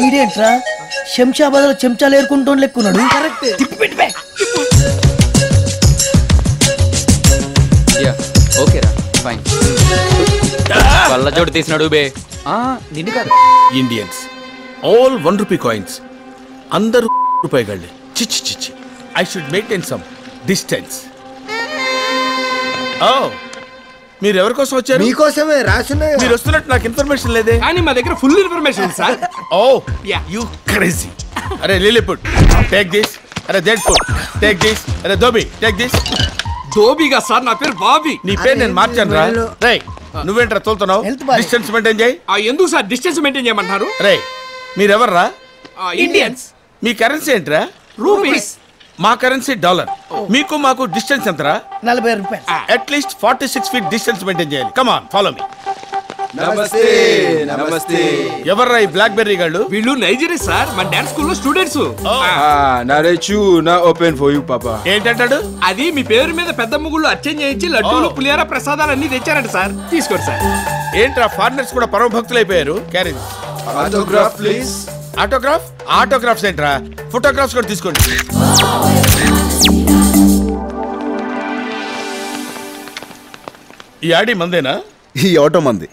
ఈడేంట్రా శంషాబాద్ లో చెంచాలు ఏరుకుంటూ లెక్కున్నాడు. ఓకేరా ఫైన్. కళ్ళజోడు తీసినాడు బే. నిన్ను కాదు, ఇండియన్స్ ఆల్ 1 రూపీ కాయిన్స్. అందరూ రూపాయిగాళ్ళే. చిచ్చి చిచ్చి. I should maintain some distance. Oh, మీరు ఎవరి కోసం వచ్చారు? మీకోసమే రాసున్నాయి. మీరు వస్తున్నట్టు నాకు ఇన్ఫర్మేషన్ లేదే. కానీ మా దగ్గర full information sir. Oh you crazy. అరే లిలీపుట్ టేక్ దిస్. అరే డెడ్పుట్ టేక్ దిస్. అరే దోబి టేక్ దిస్. దోబిగా సార్, నా పేరు బాబీ. నీ పేరు నేను మార్చాను రా. రేయ్ నువ్వేంట్రా తోలుతున్నావు? డిస్టెన్స్ మెయింటైన్ చేయి. ఎందుకు సార్ డిస్టెన్స్ మెయింటైన్ చేయమంటారు? రేయ్ మీరెవర్రా? ఇండియన్స్. మీ కరెన్సీ ఏంట్రా? రూపీస్. మా కరెన్సీ డాలర్. మీకు మాకు డిస్టెన్స్ ఎంతరా? 40 రూపాయలు. అట్లీస్ట్ 46 ఫీట్ డిస్టెన్స్ మెయింటైన్ చేయాలి. Come on follow me. నమస్తే నమస్తే. ఎవర్రా ఈ బ్లాక్ బెర్రీ గాళ్ళు? వీళ్ళు నైజీరియా సార్, మన డాన్స్ స్కూల్లో స్టూడెంట్స్. నరేచు నా ఓపెన్ ఫర్ యు పాపా. ఏంటంటాడు? అది మీ పేరు మీద పెద్ద ముగ్గులు అర్చన చేయించి లడ్డూలు పులిహార ప్రసాదాలు అన్ని తెచ్చారంట సార్. తీసుకోండి సార్. ఏంట్రా ఫారినర్స్ కూడా పరమ భక్తులు అయిపోయారు. Carriage. Autograph please. Autograph? Autographs ఏంట్రా? ఫోటోగ్రాఫ్స్ కూడా తీసుకోండి. ఈ ఆడి మందేనా? ఈ ఆటో మంది.